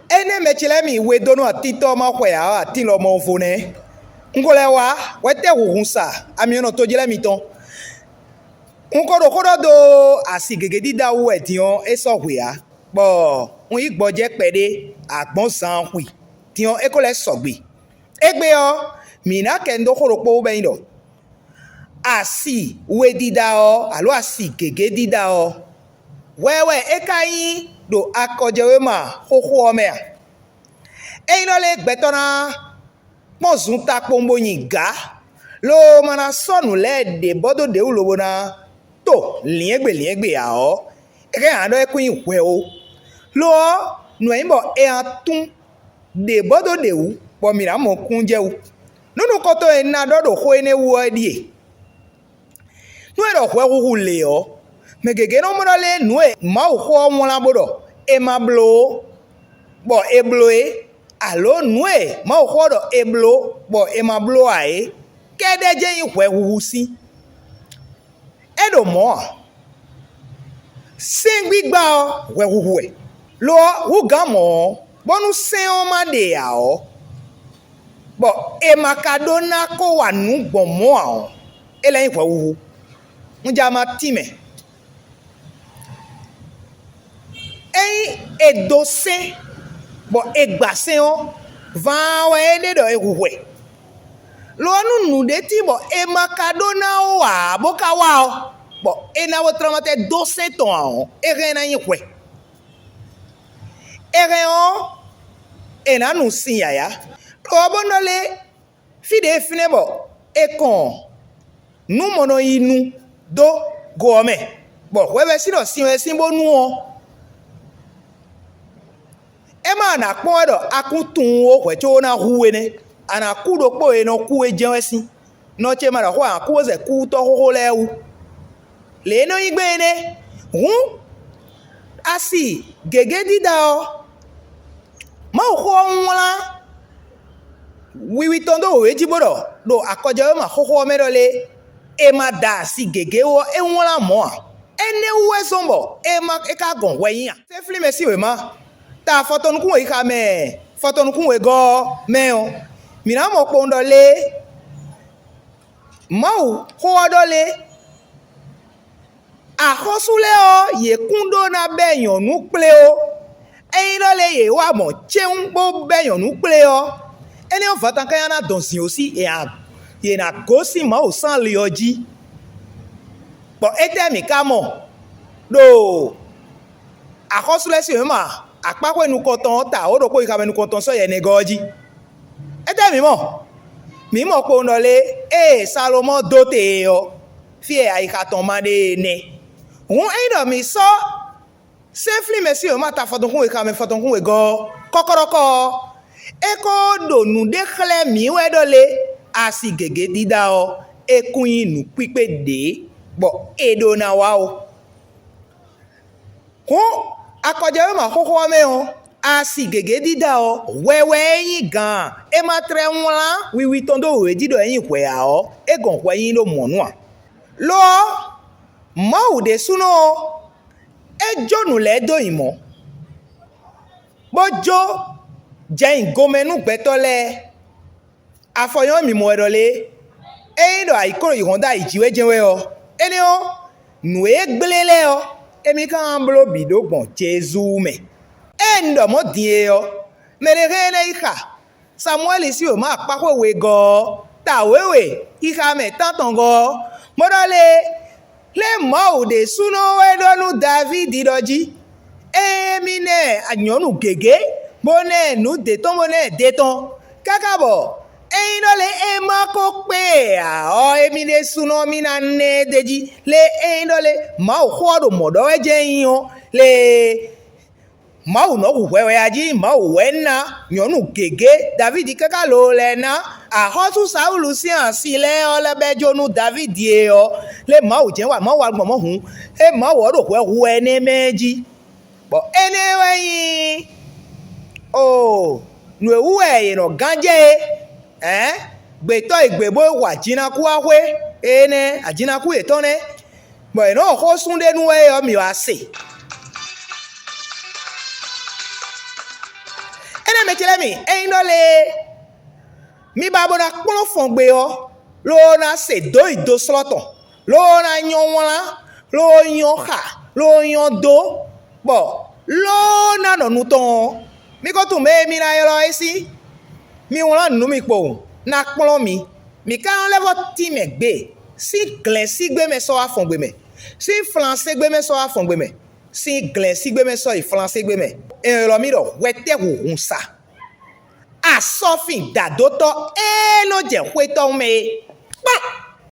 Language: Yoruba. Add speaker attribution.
Speaker 1: ene mechile mi we dono atito ma kwe a atilo mo fone ngole wa wete huhunsa amiono tojile mi ton nkoro koro do asigege dida wo etian eso hwea bo un igboje pede agbon san hwi tian ekole sogbe egbe o mina kendo koro po be ndo asi we dida o alo asigege dida o wewe ekayin do akojewe ma hoho ome a eino le gbetona mozun ta pombo yin ga lo mana sonu le de bodo de ulowo na to liegbe a o eke ando ekun ihwe o lo nu imbo e atun de bodo de u bo mira mo kunje u nunu koto ena dodo ho ene wu adie nu ero hwe hu le o megege no mo le nu e ma ho won la bodo e ma blo bo e blo e alo nu e ma ho do e blo bo e ma blo ae kede je ihwe hu si edo mo sin gbigba o wehuwe lo hu ga mo bonu sin o ma de a o bo e makadona ko wa nu gbon mo a o ele ihwe hu nja ma time edo sin bo egba sin o va we de do ehuwe lo nu de ti bo e makadona o wa boka wa o bo e na wo tramate 12 ton o e re na yin kwe e re o e na nu sin ya lo bo no le fide fine bo e kon nu mono inu do gome bo we be si do sin bo nu o e ma na pon do akutun o kwe cho na huwe ne ana kudo po e no ku e jenwesi no che mara ho aku ze ku to ho lewu le no igbe ne asi gege dida o ma ho nla wiwi tondo o ejibodo do akoje ma ho merole e ma da si gege wo e nla mo a ene we sombo e ma e ka gon weyin a se fli mesi we ma ta foto nu ku we ka me foto nu ku we go me o mina mo pondo le mau ho le ahosule o ye kundo na beyan nu ple o eyin lo le ye wa mo cheun bo beyan nu ple o eni o fatan kan na don sin o si e a ye na go si ma o san le oji bo ete mi ka mo do ahosule si ma apako enu koton ta o ro po ika menu koton so ye ne goji ete mi mo po no le Salomo dote o fi e aika ton ma de ne won do mi so safely mesi o mata fotun kun we ka me fotun kun we go kokoroko e ko do nu de khle mi we do le asi gege dida o e kun inu pipe de bo e do na wa o ko akoje ma koko me o asi gege dida o wewe yin gan e ma tre nla wiwi tondo we dido yin kwe a o e gon kwe yin lo monu a lo ma o de suno e jonu le do imo bojo je ngomenu gbetole afoyan mi mo erole e do aikoro ihonda ijiwe jenwe o eni o nu e gbelele o emi kan blo bido gbon jesu me endo mo die o mere rene ika Samuel si o ma papo we go ta wewe ika me tantan go morale le mo de suno we do nu David doji emi ne anyonu gege bone nu de ton bone de ton kakabo eyin no le e ma ko pe a o emi le suno mi na ne deji le eyin no le ma o ho do modo eje yin o le mau no wewe aji mau wenna nyonu gege David kaka lo le na a hosu Saulu si an si le o le bejo nu David e o le mau je wa mau wa gbon mo hun e mau o ro we hu ene meji bo ene weyin o nu ewu e no ganje gbeto igbebo wa jina ku ahwe ene ajina ku etone bo eno ho sunde nu e o mi wa se me tele mi ein do le mi ba bona kpolo fon gbe o lo na se do ido sloton lo na nyon wala lo nyon ha lo nyon do bo lo na no nuton mi ko tu me mi na yo lo esi mi wala nu mi po na kpolo mi ka levo ti me gbe si glen si gbe me so afon gbe me si français gbe me so afon gbe me si glen si gbe me so i français gbe me e lo mi do wete wo hunsa a sofin dadoto e no je kweto me pa